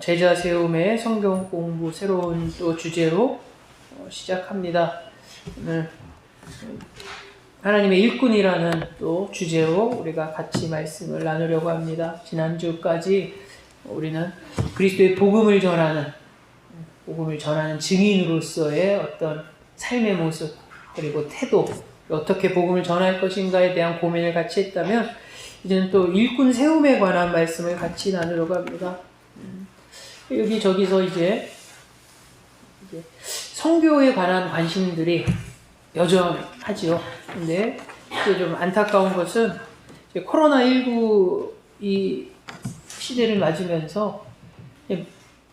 제자 세움의 성경 공부 새로운 또 주제로 시작합니다. 오늘 하나님의 일꾼이라는 또 주제로 우리가 같이 말씀을 나누려고 합니다. 지난주까지 우리는 그리스도의 복음을 전하는 증인으로서의 어떤 삶의 모습 그리고 태도, 어떻게 복음을 전할 것인가에 대한 고민을 같이 했다면, 이제는 또 일꾼 세움에 관한 말씀을 같이 나누려고 합니다. 여기저기서 이제 선교에 관한 관심들이 여전하지요. 근데 이제 좀 안타까운 것은 이제 코로나19 이 시대를 맞으면서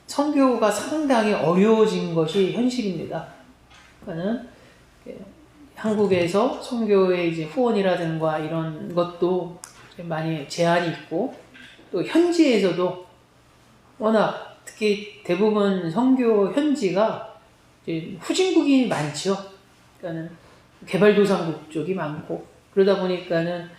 선교가 상당히 어려워진 것이 현실입니다. 그러니까는 한국에서 선교의 이제 후원이라든가 이런 것도 많이 제한이 있고, 또 현지에서도 워낙 특히 대부분 선교 현지가 이제 후진국이 많죠. 그러니까는 개발도상국 쪽이 많고, 그러다 보니까는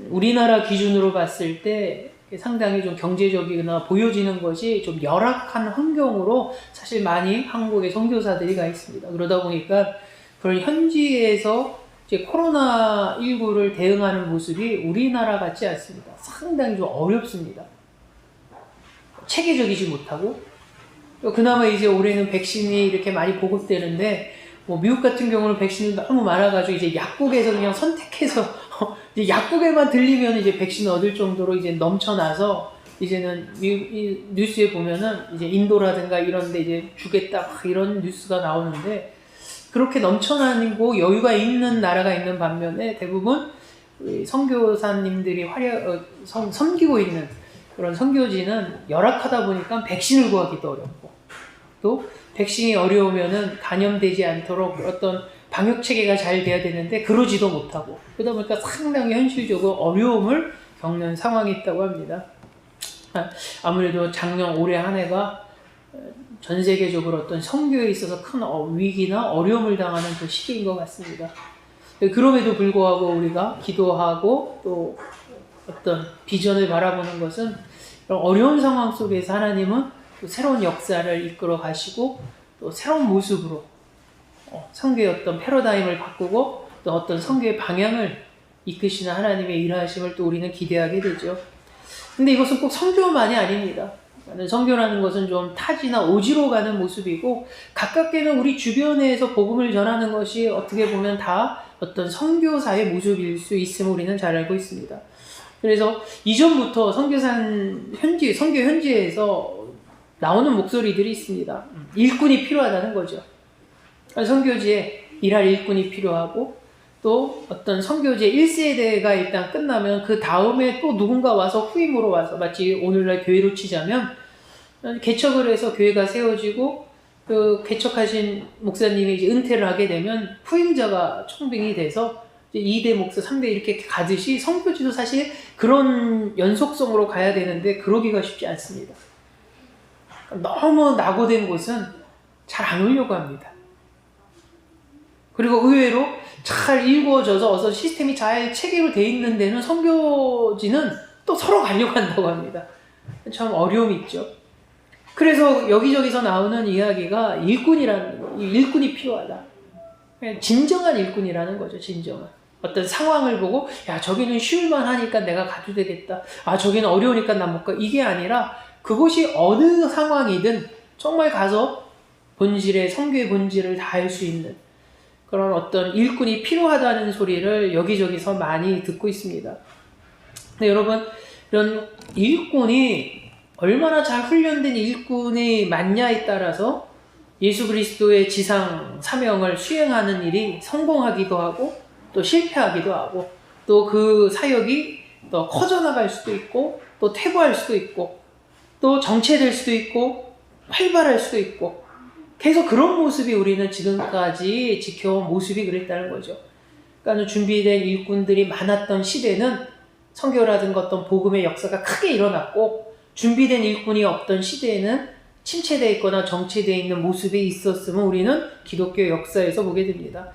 우리나라 기준으로 봤을 때 상당히 좀 경제적이거나 보여지는 것이 좀 열악한 환경으로 사실 많이 한국의 선교사들이 가 있습니다. 그러다 보니까 그런 현지에서 이제 코로나19를 대응하는 모습이 우리나라 같지 않습니다. 상당히 좀 어렵습니다. 체계적이지 못하고, 그나마 이제 올해는 백신이 이렇게 많이 보급되는데, 미국 같은 경우는 백신이 너무 많아가지고 이제 약국에서 그냥 선택해서 이제 약국에만 들리면 이제 백신 얻을 정도로 이제 넘쳐나서, 이제는 이 뉴스에 보면은 이제 인도라든가 이런데 이제 주겠다 막 이런 뉴스가 나오는데, 그렇게 넘쳐나고 여유가 있는 나라가 있는 반면에 대부분 선교사님들이 섬기고 있는 그런 선교지는 열악하다 보니까 백신을 구하기도 어렵고, 또 백신이 어려우면은 감염되지 않도록 어떤 방역 체계가 잘 돼야 되는데 그러지도 못하고, 그러다 보니까 상당히 현실적으로 어려움을 겪는 상황이 있다고 합니다. 아무래도 작년 올해 한 해가 전 세계적으로 어떤 선교에 있어서 큰 위기나 어려움을 당하는 그 시기인 것 같습니다. 그럼에도 불구하고 우리가 기도하고 또 어떤 비전을 바라보는 것은, 이런 어려운 상황 속에서 하나님은 또 새로운 역사를 이끌어 가시고 또 새로운 모습으로 선교의 어떤 패러다임을 바꾸고 또 어떤 선교의 방향을 이끄시는 하나님의 일하심을 또 우리는 기대하게 되죠. 근데 이것은 꼭 선교만이 아닙니다. 선교라는 것은 좀 타지나 오지로 가는 모습이고, 가깝게는 우리 주변에서 복음을 전하는 것이 어떻게 보면 다 어떤 선교사의 모습일 수 있음을 우리는 잘 알고 있습니다. 그래서 이전부터 선교 현지에서 나오는 목소리들이 있습니다. 일꾼이 필요하다는 거죠. 선교지에 일할 일꾼이 필요하고, 또 어떤 선교지의 1세대가 일단 끝나면 그 다음에 또 누군가 와서 후임으로 와서, 마치 오늘날 교회로 치자면 개척을 해서 교회가 세워지고 그 개척하신 목사님이 이제 은퇴를 하게 되면 후임자가 청빙이 돼서 이제 2대 목사, 3대 이렇게 가듯이 선교지도 사실 그런 연속성으로 가야 되는데 그러기가 쉽지 않습니다. 너무 낙오된 곳은 잘 안 오려고 합니다. 그리고 의외로 잘 일구어져서 어서 시스템이 잘 체계로 돼 있는 데는 선교지는 또 서로 가려고 한다고 합니다. 참 어려움이 있죠. 그래서 여기저기서 나오는 이야기가 일꾼이 필요하다. 진정한 일꾼이라는 거죠. 진정한. 어떤 상황을 보고, 야, 저기는 쉬울만 하니까 내가 가도 되겠다. 아, 저기는 어려우니까 난 못 가. 이게 아니라 그것이 어느 상황이든 정말 가서 선교의 본질을 다할 수 있는 그런 어떤 일꾼이 필요하다는 소리를 여기저기서 많이 듣고 있습니다. 근데 여러분, 이런 일꾼이 얼마나 잘 훈련된 일꾼이 많냐에 따라서 예수 그리스도의 지상 사명을 수행하는 일이 성공하기도 하고 또 실패하기도 하고, 또 그 사역이 또 커져나갈 수도 있고 또 퇴보할 수도 있고 또 정체될 수도 있고 활발할 수도 있고, 계속 그런 모습이 우리는 지금까지 지켜온 모습이 그랬다는 거죠. 그러니까 준비된 일꾼들이 많았던 시대는 선교라든가 어떤 복음의 역사가 크게 일어났고, 준비된 일꾼이 없던 시대에는 침체되어 있거나 정체되어 있는 모습이 있었음을 우리는 기독교 역사에서 보게 됩니다.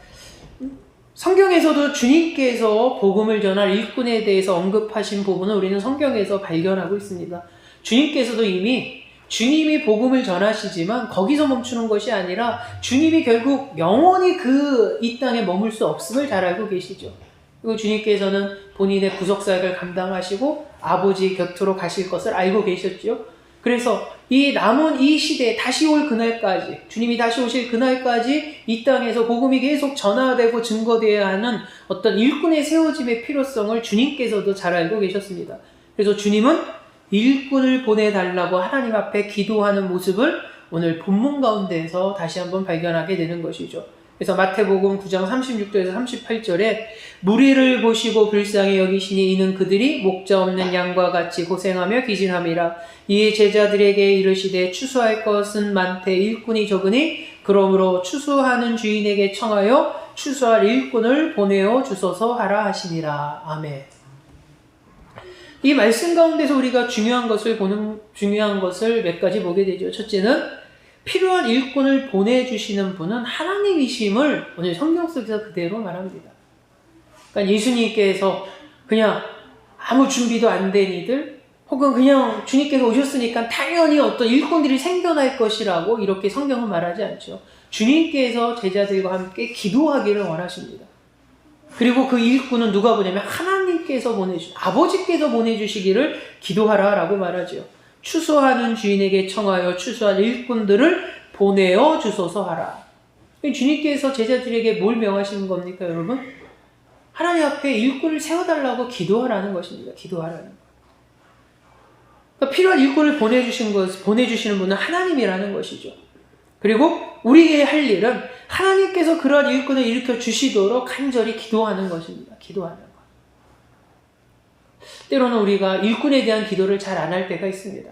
성경에서도 주님께서 복음을 전할 일꾼에 대해서 언급하신 부분을 우리는 성경에서 발견하고 있습니다. 주님께서도 이미 주님이 복음을 전하시지만 거기서 멈추는 것이 아니라 주님이 결국 영원히 이 땅에 머물 수 없음을 잘 알고 계시죠. 그리고 주님께서는 본인의 구속사역을 감당하시고 아버지 곁으로 가실 것을 알고 계셨죠. 그래서 이 남은 이 시대에 다시 올 그날까지, 주님이 다시 오실 그날까지 이 땅에서 복음이 계속 전화되고 증거되어야 하는 어떤 일꾼의 세워짐의 필요성을 주님께서도 잘 알고 계셨습니다. 그래서 주님은 일꾼을 보내달라고 하나님 앞에 기도하는 모습을 오늘 본문 가운데에서 다시 한번 발견하게 되는 것이죠. 그래서 마태복음 9장 36절에서 38절에 무리를 보시고 불쌍히 여기시니 이는 그들이 목자 없는 양과 같이 고생하며 기진함이라. 이에 제자들에게 이르시되 추수할 것은 많되 일꾼이 적으니 그러므로 추수하는 주인에게 청하여 추수할 일꾼을 보내어 주소서 하라 하시니라. 아멘. 이 말씀 가운데서 우리가 중요한 것을 몇 가지 보게 되죠. 첫째는 필요한 일꾼을 보내주시는 분은 하나님이심을 오늘 성경 속에서 그대로 말합니다. 그러니까 예수님께서 그냥 아무 준비도 안 된 이들, 혹은 그냥 주님께서 오셨으니까 당연히 어떤 일꾼들이 생겨날 것이라고 이렇게 성경은 말하지 않죠. 주님께서 제자들과 함께 기도하기를 원하십니다. 그리고 그 일꾼은 누가 보냐면 하나님께서 아버지께서 보내주시기를 기도하라라고 말하죠. 추수하는 주인에게 청하여 추수할 일꾼들을 보내어 주소서 하라. 주님께서 제자들에게 뭘 명하시는 겁니까, 여러분? 하나님 앞에 일꾼을 세워달라고 기도하라는 것입니다. 기도하라는 것. 그러니까 필요한 일꾼을 보내주시는 분은 하나님이라는 것이죠. 그리고 우리의 할 일은 하나님께서 그러한 일꾼을 일으켜 주시도록 간절히 기도하는 것입니다. 기도하는 것. 때로는 우리가 일꾼에 대한 기도를 잘 안 할 때가 있습니다.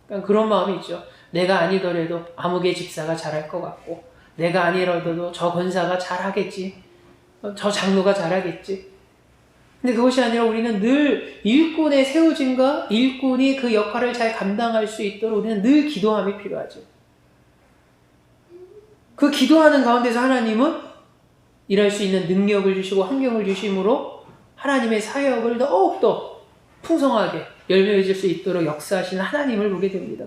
그러니까 그런 마음이 있죠. 내가 아니더라도 아무개 집사가 잘할 것 같고, 내가 아니더라도 저 권사가 잘하겠지, 저 장로가 잘하겠지. 근데 그것이 아니라 우리는 늘 일꾼의 세워짐과 일꾼이 그 역할을 잘 감당할 수 있도록 우리는 늘 기도함이 필요하죠. 그 기도하는 가운데서 하나님은 일할 수 있는 능력을 주시고 환경을 주심으로 하나님의 사역을 더욱더 풍성하게 열매해질 수 있도록 역사하시는 하나님을 보게 됩니다.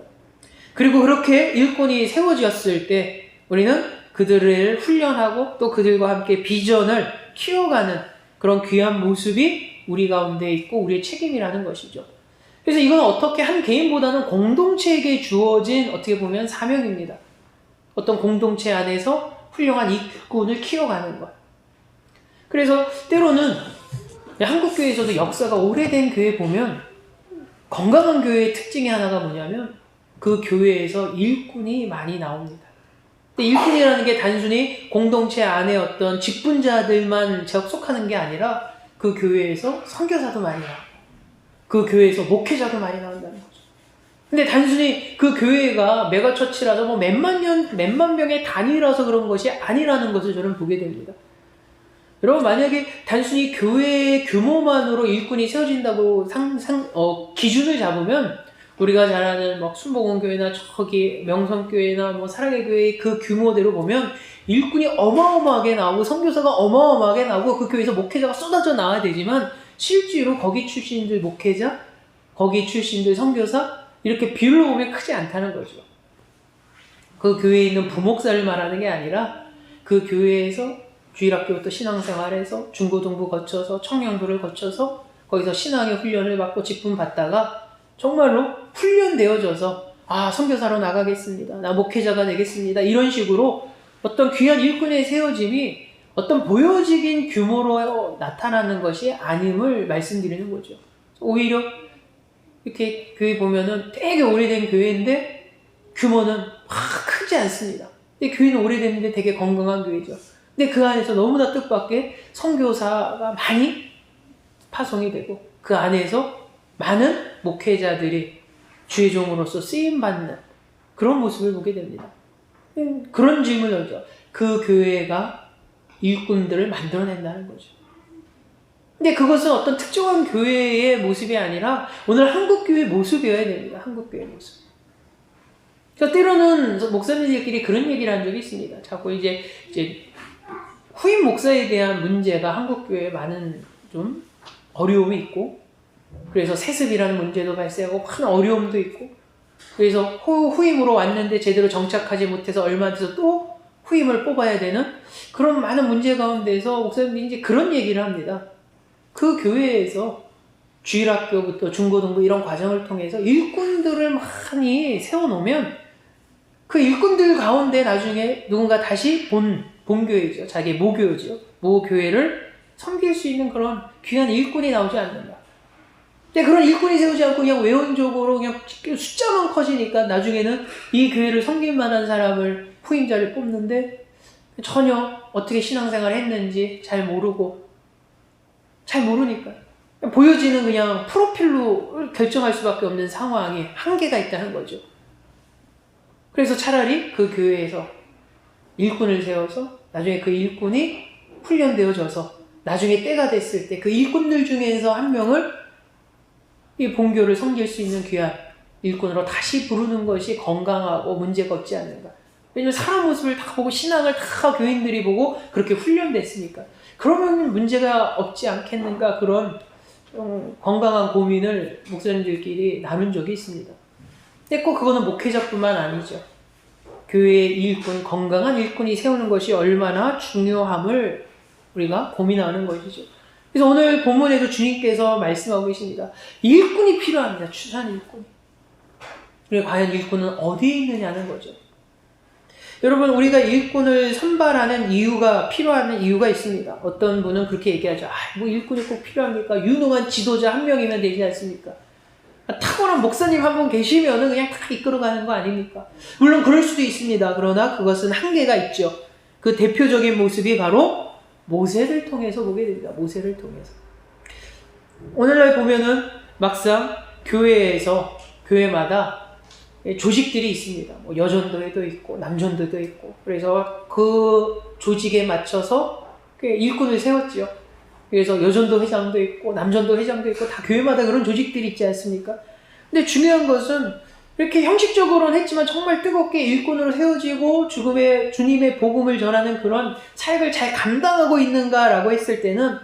그리고 그렇게 일꾼이 세워졌을 때 우리는 그들을 훈련하고 또 그들과 함께 비전을 키워가는 그런 귀한 모습이 우리 가운데 있고 우리의 책임이라는 것이죠. 그래서 이건 어떻게 한 개인보다는 공동체에게 주어진 어떻게 보면 사명입니다. 어떤 공동체 안에서 훌륭한 일꾼을 키워가는 것. 그래서 때로는 한국교회에서도 역사가 오래된 교회 보면 건강한 교회의 특징이 하나가 뭐냐면 그 교회에서 일꾼이 많이 나옵니다. 근데 일꾼이라는 게 단순히 공동체 안에 어떤 직분자들만 속하는 게 아니라 그 교회에서 선교사도 많이 나오고 그 교회에서 목회자도 많이 나온다는 거죠. 근데 단순히 그 교회가 메가처치라서 뭐 몇만 명의 단위라서 그런 것이 아니라는 것을 저는 보게 됩니다. 여러분, 만약에 단순히 교회의 규모만으로 일꾼이 세워진다고 기준을 잡으면 우리가 잘 아는 순복음교회나 저기 명성교회나 사랑의 교회의 그 규모대로 보면 일꾼이 어마어마하게 나오고 선교사가 어마어마하게 나오고 그 교회에서 목회자가 쏟아져 나와야 되지만 실제로 거기 출신들 목회자, 거기 출신들 선교사 이렇게 비율로 보면 크지 않다는 거죠. 그 교회에 있는 부목사를 말하는 게 아니라 그 교회에서 주일학교부터 신앙생활에서 중고등부 거쳐서 청년부를 거쳐서 거기서 신앙의 훈련을 받고 직분 받다가 정말로 훈련되어져서 선교사로 나가겠습니다. 나 목회자가 되겠습니다. 이런 식으로 어떤 귀한 일꾼의 세워짐이 어떤 보여지긴 규모로 나타나는 것이 아님을 말씀드리는 거죠. 오히려 이렇게 교회 보면은 되게 오래된 교회인데 규모는 크지 않습니다. 근데 교회는 오래됐는데 되게 건강한 교회죠. 근데 그 안에서 너무나 뜻밖의 선교사가 많이 파송이 되고 그 안에서 많은 목회자들이 주의 종으로서 쓰임받는 그런 모습을 보게 됩니다. 그런 질문을 하죠. 그 교회가 일꾼들을 만들어낸다는 거죠. 근데 그것은 어떤 특정한 교회의 모습이 아니라 오늘 한국교회 모습이어야 됩니다. 한국교회 모습. 그러니까 때로는 목사님들끼리 그런 얘기를 한 적이 있습니다. 자꾸 이제 후임 목사에 대한 문제가 한국교회에 많은 좀 어려움이 있고, 그래서 세습이라는 문제도 발생하고 큰 어려움도 있고, 그래서 후임으로 왔는데 제대로 정착하지 못해서 얼마 뒤서 또 후임을 뽑아야 되는 그런 많은 문제 가운데서 목사님이 이제 그런 얘기를 합니다. 그 교회에서 주일학교부터 중고등부 이런 과정을 통해서 일꾼들을 많이 세워놓으면 그 일꾼들 가운데 나중에 누군가 다시 본교회죠. 자기의 모교죠. 모교회를 섬길 수 있는 그런 귀한 일꾼이 나오지 않는다. 근데 그런 일꾼이 세우지 않고 그냥 외원적으로 그냥 숫자만 커지니까 나중에는 이 교회를 섬길 만한 사람을 후임자를 뽑는데 전혀 어떻게 신앙생활을 했는지 잘 모르니까 보여지는 그냥 프로필로 결정할 수밖에 없는 상황에 한계가 있다는 거죠. 그래서 차라리 그 교회에서 일꾼을 세워서 나중에 그 일꾼이 훈련되어져서 나중에 때가 됐을 때 그 일꾼들 중에서 한 명을 이 본교를 섬길 수 있는 귀한 일꾼으로 다시 부르는 것이 건강하고 문제가 없지 않는가. 왜냐면 사람 모습을 다 보고 신앙을 다 교인들이 보고 그렇게 훈련됐으니까. 그러면 문제가 없지 않겠는가. 그런 좀 건강한 고민을 목사님들끼리 나눈 적이 있습니다. 근데 꼭 그거는 목회자뿐만 아니죠. 교회의 일꾼, 건강한 일꾼이 세우는 것이 얼마나 중요함을 우리가 고민하는 것이죠. 그래서 오늘 본문에도 주님께서 말씀하고 계십니다. 일꾼이 필요합니다. 추산 일꾼이. 그리고 과연 일꾼은 어디에 있느냐는 거죠. 여러분, 우리가 일꾼을 선발하는 필요한 이유가 있습니다. 어떤 분은 그렇게 얘기하죠. 뭐 일꾼이 꼭 필요합니까? 유능한 지도자 한 명이면 되지 않습니까? 탁월한 목사님 한 분 계시면은 그냥 다 이끌어가는 거 아닙니까? 물론 그럴 수도 있습니다. 그러나 그것은 한계가 있죠. 그 대표적인 모습이 바로 모세를 통해서 보게 됩니다. 모세를 통해서. 오늘날 보면은 막상 교회마다 조직들이 있습니다. 뭐 여전도회도 있고 남전도도 있고. 그래서 그 조직에 맞춰서 일꾼을 세웠죠. 그래서 여전도 회장도 있고 남전도 회장도 있고 다 교회마다 그런 조직들이 있지 않습니까? 근데 중요한 것은 이렇게 형식적으로는 했지만 정말 뜨겁게 일꾼으로 세워지고 주님의 복음을 전하는 그런 사역을 잘 감당하고 있는가라고 했을 때는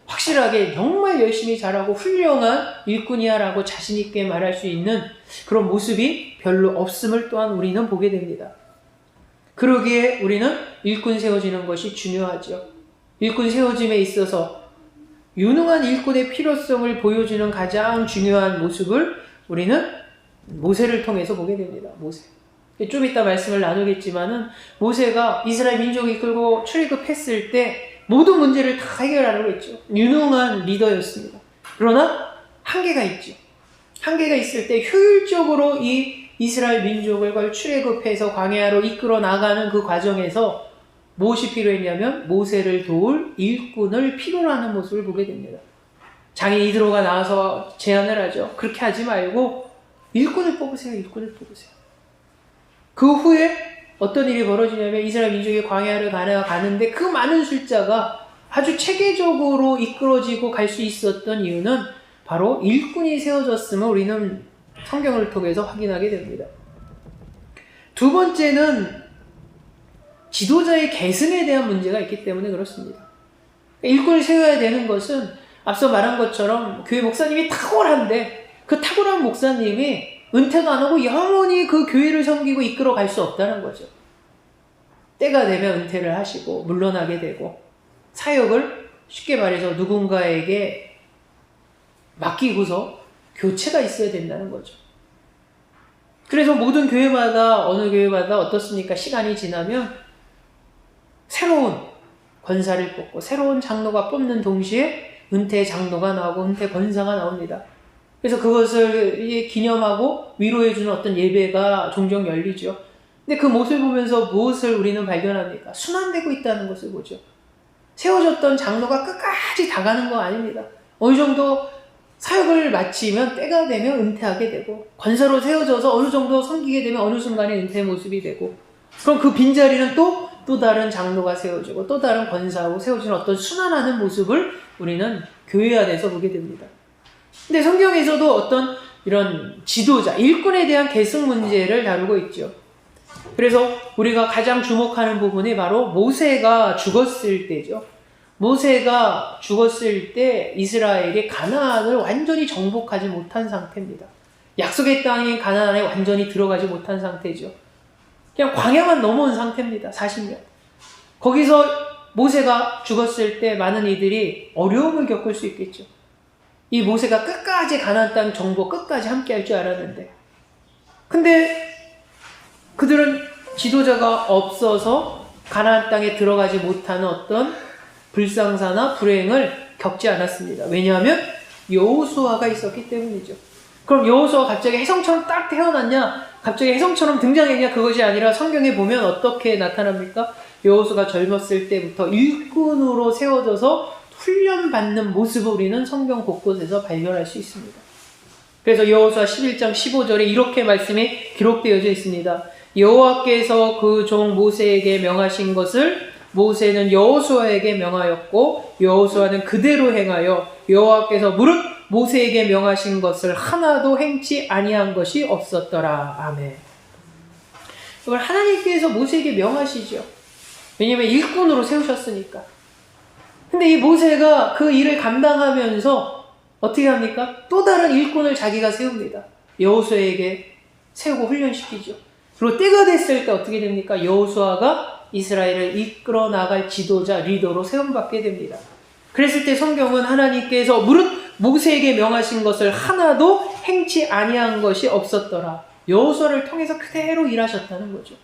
확실하게 정말 열심히 잘하고 훌륭한 일꾼이야라고 자신 있게 말할 수 있는 그런 모습이 별로 없음을 또한 우리는 보게 됩니다. 그러기에 우리는 일꾼 세워지는 것이 중요하죠. 일꾼 세워짐에 있어서 유능한 일꾼의 필요성을 보여주는 가장 중요한 모습을 우리는 모세를 통해서 보게 됩니다. 모세. 좀 이따 말씀을 나누겠지만은 모세가 이스라엘 민족을 이끌고 출애굽했을 때 모든 문제를 다 해결하려고 했죠. 유능한 리더였습니다. 그러나 한계가 있죠. 한계가 있을 때 효율적으로 이 이스라엘 민족을 출애굽해서 광야로 이끌어 나가는 그 과정에서 무엇이 필요했냐면 모세를 도울 일꾼을 필요로 하는 모습을 보게 됩니다. 장인 이드로가 나와서 제안을 하죠. 그렇게 하지 말고 일꾼을 뽑으세요. 일꾼을 뽑으세요. 그 후에 어떤 일이 벌어지냐면 이스라엘 민족이 광야를 가는데 그 많은 숫자가 아주 체계적으로 이끌어지고 갈 수 있었던 이유는 바로 일꾼이 세워졌음을 우리는 성경을 통해서 확인하게 됩니다. 두 번째는 지도자의 계승에 대한 문제가 있기 때문에 그렇습니다. 일꾼을 세워야 되는 것은 앞서 말한 것처럼 교회 목사님이 탁월한데 그 탁월한 목사님이 은퇴도 안 하고 영원히 그 교회를 섬기고 이끌어 갈 수 없다는 거죠. 때가 되면 은퇴를 하시고 물러나게 되고 사역을 쉽게 말해서 누군가에게 맡기고서 교체가 있어야 된다는 거죠. 그래서 모든 교회마다 어느 교회마다 어떻습니까? 시간이 지나면 새로운 권사를 뽑고 새로운 장로가 뽑는 동시에 은퇴 장로가 나오고 은퇴 권사가 나옵니다. 그래서 그것을 기념하고 위로해주는 어떤 예배가 종종 열리죠. 근데 그 모습을 보면서 무엇을 우리는 발견합니까? 순환되고 있다는 것을 보죠. 세워졌던 장로가 끝까지 다 가는 거 아닙니다. 어느 정도 사역을 마치면 때가 되면 은퇴하게 되고 권사로 세워져서 어느 정도 섬기게 되면 어느 순간에 은퇴 모습이 되고 그럼 그 빈자리는 또 다른 장로가 세워지고 또 다른 권사로 세워지는 어떤 순환하는 모습을 우리는 교회 안에서 보게 됩니다. 근데 성경에서도 어떤 이런 지도자, 일꾼에 대한 계승 문제를 다루고 있죠. 그래서 우리가 가장 주목하는 부분이 바로 모세가 죽었을 때죠. 모세가 죽었을 때 이스라엘이 가나안을 완전히 정복하지 못한 상태입니다. 약속의 땅인 가나안에 완전히 들어가지 못한 상태죠. 그냥 광야만 넘어온 상태입니다. 40년. 거기서 모세가 죽었을 때 많은 이들이 어려움을 겪을 수 있겠죠. 이 모세가 끝까지 가나안 땅 정복 끝까지 함께 할 줄 알았는데, 근데 그들은 지도자가 없어서 가나안 땅에 들어가지 못하는 어떤 불상사나 불행을 겪지 않았습니다. 왜냐하면 여호수아가 있었기 때문이죠. 그럼 여호수아가 갑자기 혜성처럼 딱 태어났냐? 갑자기 혜성처럼 등장했냐? 그것이 아니라 성경에 보면 어떻게 나타납니까? 여호수아가 젊었을 때부터 일꾼으로 세워져서 훈련받는 모습을 우리는 성경 곳곳에서 발견할 수 있습니다. 그래서 여호수아 11장 15절에 이렇게 말씀이 기록되어져 있습니다. 여호와께서 그 종 모세에게 명하신 것을 모세는 여호수아에게 명하였고 여호수아는 그대로 행하여 여호와께서 무릇 모세에게 명하신 것을 하나도 행치 아니한 것이 없었더라. 아멘. 이걸 하나님께서 모세에게 명하시죠. 왜냐하면 일꾼으로 세우셨으니까. 근데 이 모세가 그 일을 감당하면서 어떻게 합니까? 또 다른 일꾼을 자기가 세웁니다. 여호수아에게 세우고 훈련시키죠. 그리고 때가 됐을 때 어떻게 됩니까? 여호수아가 이스라엘을 이끌어 나갈 지도자, 리더로 세움받게 됩니다. 그랬을 때 성경은 하나님께서 무릇 모세에게 명하신 것을 하나도 행치 아니한 것이 없었더라. 여호수아를 통해서 그대로 일하셨다는 거죠.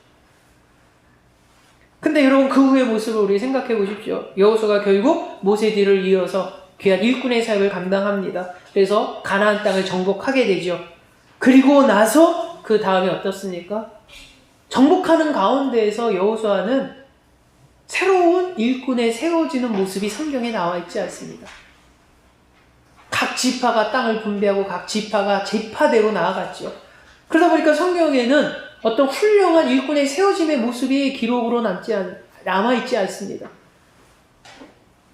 근데 여러분 그 후의 모습을 우리 생각해 보십시오. 여호수아가 결국 모세 뒤를 이어서 귀한 일꾼의 사역을 감당합니다. 그래서 가나안 땅을 정복하게 되죠. 그리고 나서 그 다음에 어떻습니까? 정복하는 가운데에서 여호수아는 새로운 일꾼에 세워지는 모습이 성경에 나와 있지 않습니다. 각 지파가 땅을 분배하고 각 지파가 지파대로 나아갔죠. 그러다 보니까 성경에는 어떤 훌륭한 일꾼의 세워짐의 모습이 기록으로 남아있지 않습니다.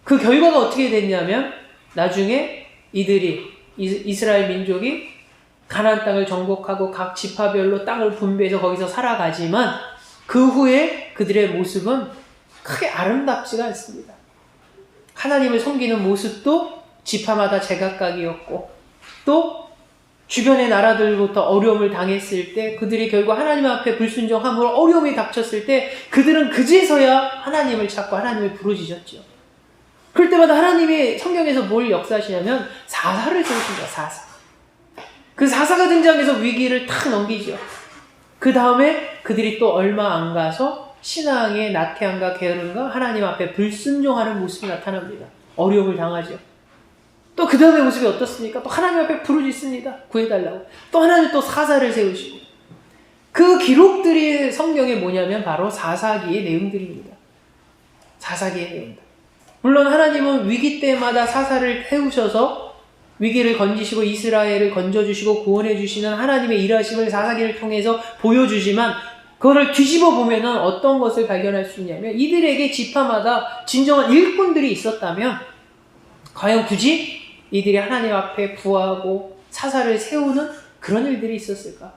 그 결과가 어떻게 됐냐면 나중에 이들이 이스라엘 민족이 가나안 땅을 정복하고 각 지파별로 땅을 분배해서 거기서 살아가지만 그 후에 그들의 모습은 크게 아름답지가 않습니다. 하나님을 섬기는 모습도 지파마다 제각각이었고 또 주변의 나라들부터 어려움을 당했을 때 그들이 결국 하나님 앞에 불순종함으로 어려움이 닥쳤을 때 그들은 그제서야 하나님을 찾고 하나님을 부르짖었죠. 그럴 때마다 하나님이 성경에서 뭘 역사하시냐면 사사를 세우십니다. 사사. 그 사사가 등장해서 위기를 탁 넘기죠. 그 다음에 그들이 또 얼마 안 가서 신앙의 나태함과 게으름과 하나님 앞에 불순종하는 모습이 나타납니다. 어려움을 당하죠. 또 그 다음에 모습이 어떻습니까? 또 하나님 앞에 부르짖습니다. 구해달라고. 또 하나님 또 사사를 세우시고. 그 기록들이 성경에 뭐냐면 바로 사사기의 내용들입니다. 사사기의 내용들. 물론 하나님은 위기 때마다 사사를 세우셔서 위기를 건지시고 이스라엘을 건져주시고 구원해주시는 하나님의 일하심을 사사기를 통해서 보여주지만 그거를 뒤집어 보면은 어떤 것을 발견할 수 있냐면 이들에게 지파마다 진정한 일꾼들이 있었다면 과연 굳이 이들이 하나님 앞에 구하고 사사를 세우는 그런 일들이 있었을까?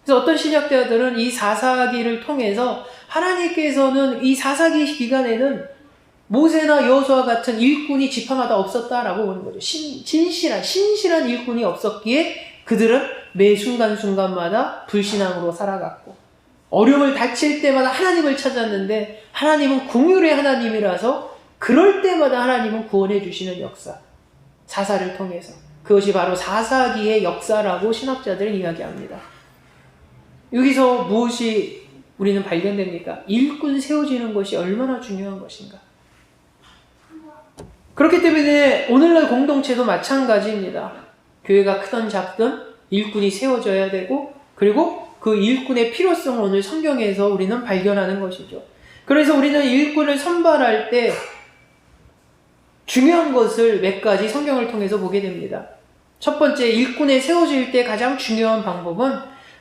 그래서 어떤 신학자들은 이 사사기를 통해서 하나님께서는 이 사사기 기간에는 모세나 여호수아 같은 일꾼이 지파마다 없었다라고 보는 거죠. 신실한 일꾼이 없었기에 그들은 매 순간순간마다 불신앙으로 살아갔고 어려움을 닥칠 때마다 하나님을 찾았는데 하나님은 긍휼의 하나님이라서 그럴 때마다 하나님은 구원해 주시는 역사. 사사를 통해서. 그것이 바로 사사기의 역사라고 신학자들은 이야기합니다. 여기서 무엇이 우리는 발견됩니까? 일꾼 세워지는 것이 얼마나 중요한 것인가. 그렇기 때문에 오늘날 공동체도 마찬가지입니다. 교회가 크든 작든 일꾼이 세워져야 되고 그리고 그 일꾼의 필요성을 오늘 성경에서 우리는 발견하는 것이죠. 그래서 우리는 일꾼을 선발할 때 중요한 것을 몇 가지 성경을 통해서 보게 됩니다. 첫 번째, 일꾼에 세워질 때 가장 중요한 방법은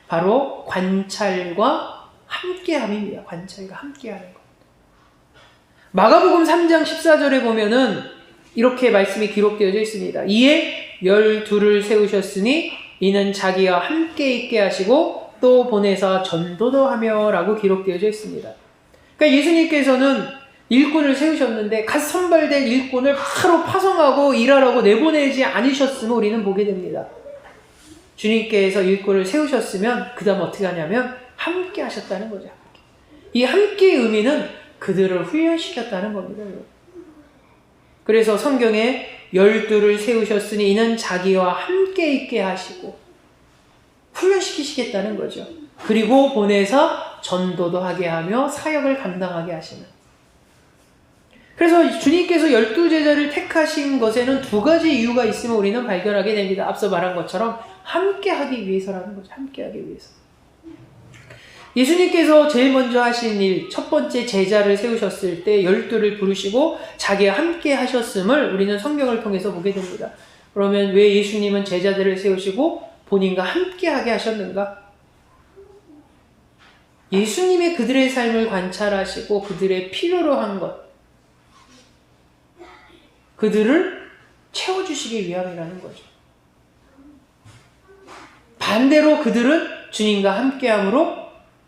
바로 관찰과 함께함입니다. 관찰과 함께하는 것. 마가복음 3장 14절에 보면은 이렇게 말씀이 기록되어져 있습니다. 이에 12를 세우셨으니 이는 자기와 함께 있게 하시고 또 보내사 전도도 하며 라고 기록되어져 있습니다. 그러니까 예수님께서는 일꾼을 세우셨는데 갓 선발된 일꾼을 바로 파송하고 일하라고 내보내지 않으셨음을 우리는 보게 됩니다. 주님께서 일꾼을 세우셨으면 그 다음 어떻게 하냐면 함께 하셨다는 거죠. 이 함께의 의미는 그들을 훈련시켰다는 겁니다. 그래서 성경에 12를 세우셨으니 이는 자기와 함께 있게 하시고 훈련시키시겠다는 거죠. 그리고 보내서 전도도 하게 하며 사역을 감당하게 하시는. 그래서 주님께서 12제자를 택하신 것에는 두 가지 이유가 있음을 우리는 발견하게 됩니다. 앞서 말한 것처럼 함께 하기 위해서라는 거죠. 함께 하기 위해서. 예수님께서 제일 먼저 하신 일, 첫 번째 제자를 세우셨을 때 12를 부르시고 자기와 함께 하셨음을 우리는 성경을 통해서 보게 됩니다. 그러면 왜 예수님은 제자들을 세우시고 본인과 함께 하게 하셨는가? 예수님의 그들의 삶을 관찰하시고 그들의 필요로 한 것, 그들을 채워주시기 위함이라는 거죠. 반대로 그들은 주님과 함께함으로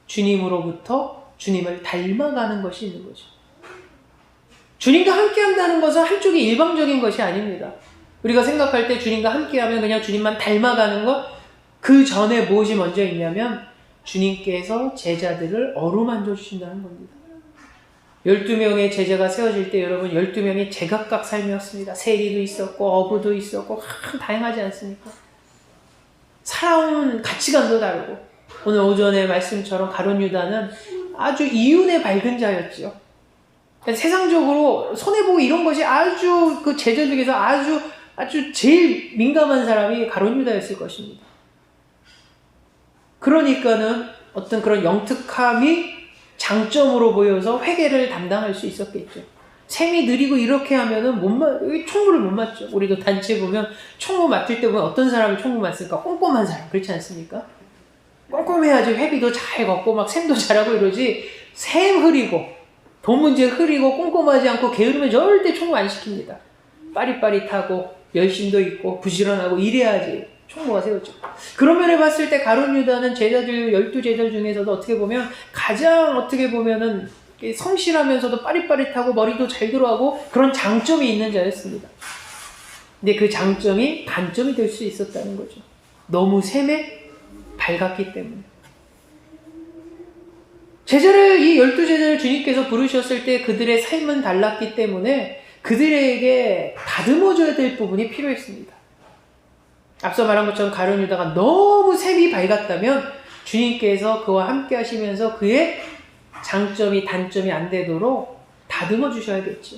주님으로부터 주님을 닮아가는 것이 있는 거죠. 주님과 함께한다는 것은 한쪽이 일방적인 것이 아닙니다. 우리가 생각할 때 주님과 함께하면 그냥 주님만 닮아가는 것, 그 전에 무엇이 먼저 있냐면 주님께서 제자들을 어루만져 주신다는 겁니다. 12명의 제자가 세워질 때 여러분 12명이 제각각 삶이었습니다. 세리도 있었고 어부도 있었고 다양하지 않습니까? 살아온 가치관도 다르고 오늘 오전의 말씀처럼 가룟 유다는 아주 이윤에 밝은 자였죠. 세상적으로 손해보고 이런 것이 아주 그 제자 중에서 아주 제일 민감한 사람이 가룟 유다였을 것입니다. 그러니까는 어떤 그런 영특함이 장점으로 보여서 회개를 담당할 수 있었겠죠. 셈이 느리고 이렇게 하면은 총무를 못 맞죠. 우리도 단체 보면 총무 맡을 때 보면 어떤 사람이 총무 맡을까? 꼼꼼한 사람, 그렇지 않습니까? 꼼꼼해야지 회비도 잘 걷고 막 셈도 잘하고 이러지. 셈 흐리고 돈 문제 흐리고 꼼꼼하지 않고 게으르면 절대 총무 안 시킵니다. 빠릿빠릿하고 열심도 있고 부지런하고 이래야지 총무가 세웠죠. 그런 면에 봤을 때 가룟 유다는 제자들 12제자 중에서도 어떻게 보면 가장 어떻게 보면은 성실하면서도 빠릿빠릿하고 머리도 잘 들어가고 그런 장점이 있는 자였습니다. 근데 그 장점이 단점이 될 수 있었다는 거죠. 너무 셈에 밝았기 때문에. 이 12제자를 주님께서 부르셨을 때 그들의 삶은 달랐기 때문에 그들에게 다듬어줘야 될 부분이 필요했습니다. 앞서 말한 것처럼 가룟 유다가 너무 셈이 밝았다면 주님께서 그와 함께 하시면서 그의 장점이 단점이 안 되도록 다듬어 주셔야겠죠.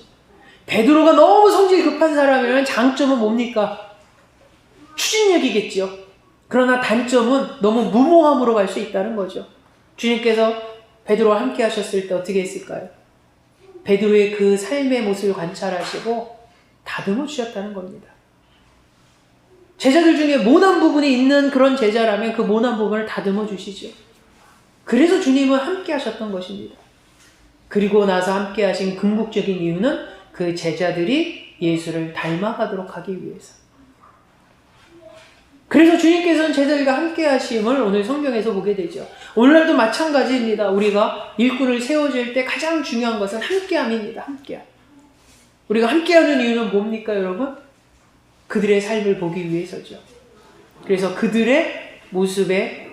베드로가 너무 성질이 급한 사람이면 장점은 뭡니까? 추진력이겠죠. 그러나 단점은 너무 무모함으로 갈 수 있다는 거죠. 주님께서 베드로와 함께 하셨을 때 어떻게 했을까요? 베드로의 그 삶의 모습을 관찰하시고 다듬어 주셨다는 겁니다. 제자들 중에 모난 부분이 있는 그런 제자라면 그 모난 부분을 다듬어 주시죠. 그래서 주님은 함께 하셨던 것입니다. 그리고 나서 함께 하신 궁극적인 이유는 그 제자들이 예수를 닮아가도록 하기 위해서. 그래서 주님께서는 제자들과 함께 하심을 오늘 성경에서 보게 되죠. 오늘날도 마찬가지입니다. 우리가 일꾼을 세워질 때 가장 중요한 것은 함께함입니다. 함께함. 우리가 함께하는 이유는 뭡니까, 여러분? 그들의 삶을 보기 위해서죠. 그래서 그들의 모습에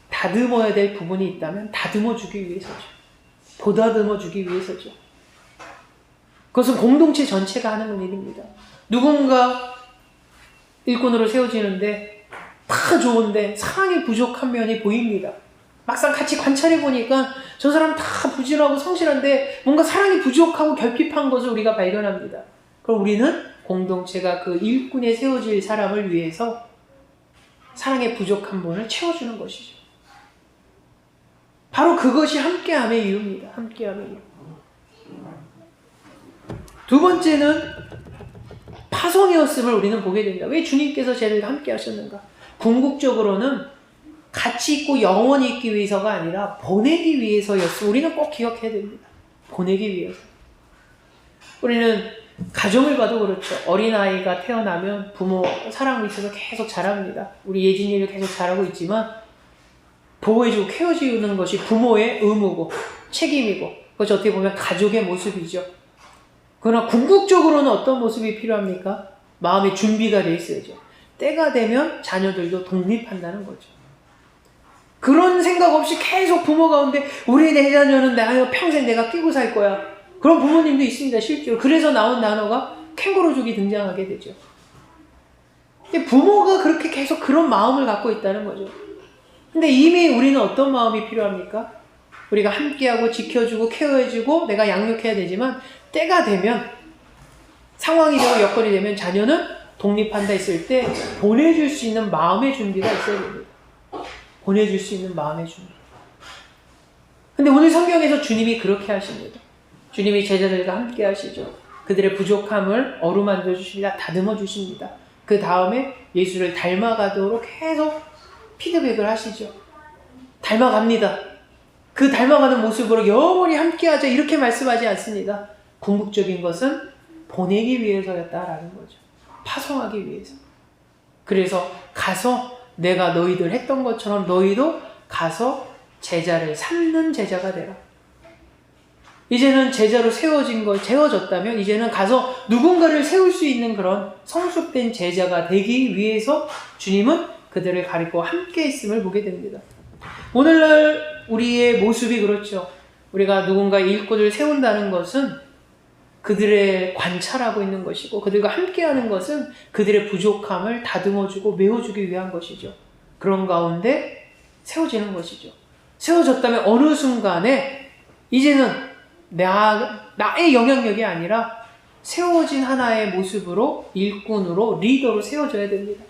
다듬어야 될 부분이 있다면 다듬어 주기 위해서죠. 보다듬어 주기 위해서죠. 그것은 공동체 전체가 하는 일입니다. 누군가 일꾼으로 세워지는데 다 좋은데 사랑이 부족한 면이 보입니다. 막상 같이 관찰해 보니까 저 사람 다 부지런하고 성실한데 뭔가 사랑이 부족하고 결핍한 것을 우리가 발견합니다. 그럼 우리는 공동체가 그 일꾼에 세워질 사람을 위해서 사랑의 부족한 부분을 채워주는 것이죠. 바로 그것이 함께함의 이유입니다. 함께함의 이유. 두 번째는 파송이었음을 우리는 보게 됩니다. 왜 주님께서 쟤들과 함께 하셨는가? 궁극적으로는 같이 있고 영원히 있기 위해서가 아니라 보내기 위해서였어. 우리는 꼭 기억해야 됩니다. 보내기 위해서. 우리는 가정을 봐도 그렇죠. 어린아이가 태어나면 부모 사랑 밑에서 계속 자랍니다. 우리 예진이를 계속 잘하고 있지만 보호해주고 케어해주는 것이 부모의 의무고 책임이고 그것이 어떻게 보면 가족의 모습이죠. 그러나 궁극적으로는 어떤 모습이 필요합니까? 마음의 준비가 돼 있어야죠. 때가 되면 자녀들도 독립한다는 거죠. 그런 생각 없이 계속 부모 가운데 우리 내 자녀는 평생 내가 끼고 살 거야. 그런 부모님도 있습니다, 실제로. 그래서 나온 단어가 캥거루족이 등장하게 되죠. 근데 부모가 그렇게 계속 그런 마음을 갖고 있다는 거죠. 근데 이미 우리는 어떤 마음이 필요합니까? 우리가 함께하고 지켜주고 케어해주고 내가 양육해야 되지만 때가 되면, 상황이 되고 여건이 되면 자녀는 독립한다 했을 때 보내줄 수 있는 마음의 준비가 있어야 됩니다. 보내줄 수 있는 마음의 준비. 근데 오늘 성경에서 주님이 그렇게 하십니다. 주님이 제자들과 함께 하시죠. 그들의 부족함을 어루만져 주십니다. 다듬어 주십니다. 그 다음에 예수를 닮아가도록 계속 피드백을 하시죠. 닮아갑니다. 그 닮아가는 모습으로 영원히 함께하자 이렇게 말씀하지 않습니다. 궁극적인 것은 보내기 위해서였다라는 거죠. 파송하기 위해서. 그래서 가서 내가 너희들 했던 것처럼 너희도 가서 제자를 삼는 제자가 되라. 이제는 제자로 세워졌다면 이제는 가서 누군가를 세울 수 있는 그런 성숙된 제자가 되기 위해서 주님은 그들을 가리고 함께 했음을 보게 됩니다. 오늘날 우리의 모습이 그렇죠. 우리가 누군가 일꾼을 세운다는 것은 그들의 관찰하고 있는 것이고, 그들과 함께하는 것은 그들의 부족함을 다듬어주고 메워주기 위한 것이죠. 그런 가운데 세워지는 것이죠. 세워졌다면 어느 순간에 이제는 나의 영향력이 아니라 세워진 하나의 모습으로, 일꾼으로, 리더로 세워져야 됩니다.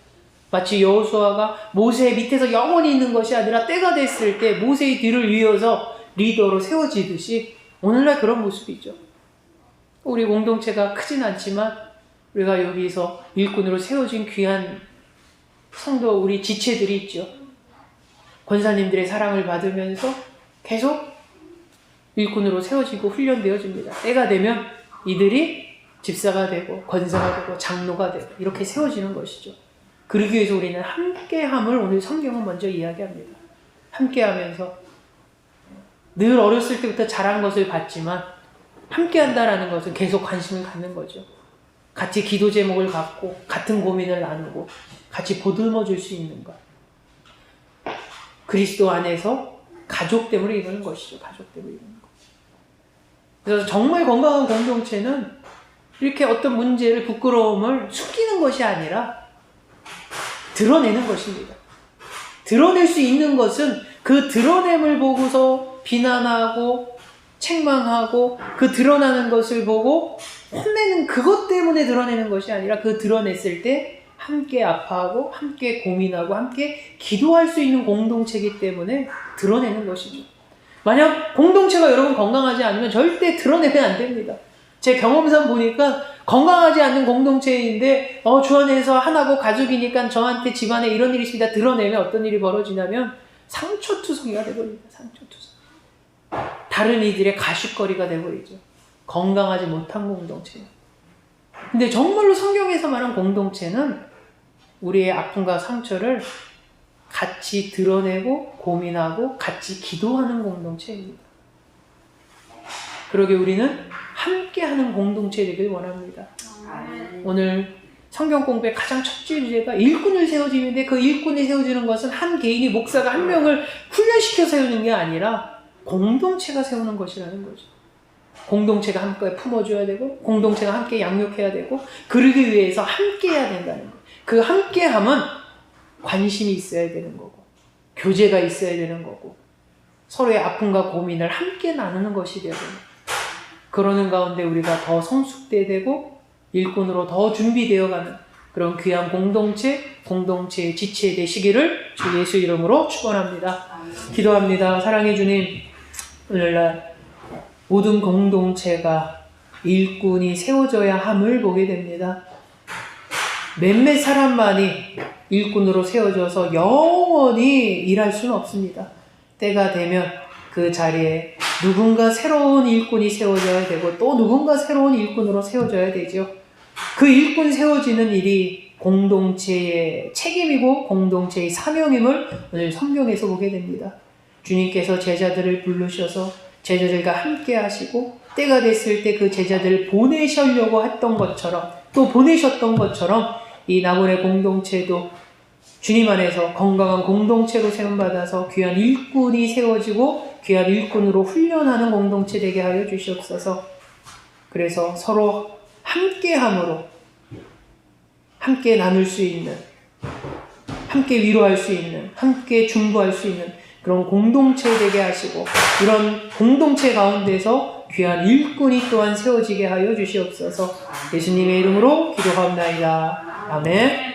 마치 여호수아가 모세 밑에서 영원히 있는 것이 아니라 때가 됐을 때 모세의 뒤를 이어서 리더로 세워지듯이 오늘날 그런 모습이죠. 우리 공동체가 크진 않지만 우리가 여기서 일꾼으로 세워진 귀한 성도, 우리 지체들이 있죠. 권사님들의 사랑을 받으면서 계속 일꾼으로 세워지고 훈련되어집니다. 때가 되면 이들이 집사가 되고 권사가 되고 장로가 되고 이렇게 세워지는 것이죠. 그러기 위해서 우리는 함께함을 오늘 성경은 먼저 이야기합니다. 함께하면서 늘 어렸을 때부터 자란 것을 봤지만 함께한다라는 것은 계속 관심을 갖는 거죠. 같이 기도 제목을 갖고 같은 고민을 나누고 같이 보듬어 줄 수 있는 것. 그리스도 안에서 가족됨으로 이루는 것이죠. 가족됨으로 이루는 것. 그래서 정말 건강한 공동체는 이렇게 어떤 문제를, 부끄러움을 숨기는 것이 아니라 드러내는 것입니다. 드러낼 수 있는 것은 그 드러냄을 보고서 비난하고 책망하고 그 드러나는 것을 보고 혼내는, 그것 때문에 드러내는 것이 아니라 그 드러냈을 때 함께 아파하고 함께 고민하고 함께 기도할 수 있는 공동체이기 때문에 드러내는 것이죠. 만약 공동체가 여러분 건강하지 않으면 절대 드러내면 안 됩니다. 제 경험상 보니까 건강하지 않는 공동체인데 주 안에서 하나고 가족이니까 저한테 집안에 이런 일이 있습니다. 드러내면 어떤 일이 벌어지냐면 상처투성이가 되버립니다. 상처투성. 다른 이들의 가십거리가 되버리죠. 건강하지 못한 공동체. 근데 정말로 성경에서 말한 공동체는 우리의 아픔과 상처를 같이 드러내고 고민하고 같이 기도하는 공동체입니다. 그러게 우리는 함께하는 공동체 되길 원합니다. 오늘 성경 공부의 가장 첫 주제가 일꾼을 세워지는데, 그 일꾼이 세워지는 것은 한 개인이, 목사가 한 명을 훈련시켜 세우는 게 아니라 공동체가 세우는 것이라는 거죠. 공동체가 함께 품어줘야 되고 공동체가 함께 양육해야 되고, 그러기 위해서 함께 해야 된다는 거예요. 그 함께함은 관심이 있어야 되는 거고 교제가 있어야 되는 거고 서로의 아픔과 고민을 함께 나누는 것이 되어야 됩니다. 그러는 가운데 우리가 더 성숙되고 일꾼으로 더 준비되어가는 그런 귀한 공동체의 지체 되시기를 주 예수 이름으로 축원합니다. 기도합니다. 사랑해 주님, 오늘날 모든 공동체가 일꾼이 세워져야 함을 보게 됩니다. 몇몇 사람만이 일꾼으로 세워져서 영원히 일할 수는 없습니다. 때가 되면 그 자리에 누군가 새로운 일꾼이 세워져야 되고 또 누군가 새로운 일꾼으로 세워져야 되죠. 그 일꾼 세워지는 일이 공동체의 책임이고 공동체의 사명임을 오늘 성경에서 보게 됩니다. 주님께서 제자들을 부르셔서 제자들과 함께 하시고 때가 됐을 때 그 제자들을 보내시려고 했던 것처럼 또 보내셨던 것처럼 이 나곤의 공동체도 주님 안에서 건강한 공동체로 세움받아서 귀한 일꾼이 세워지고 귀한 일꾼으로 훈련하는 공동체 되게 하여 주시옵소서. 그래서 서로 함께함으로 함께 나눌 수 있는, 함께 위로할 수 있는, 함께 중보할 수 있는 그런 공동체 되게 하시고 이런 공동체 가운데서 귀한 일꾼이 또한 세워지게 하여 주시옵소서. 예수님의 이름으로 기도하옵나이다. 아멘.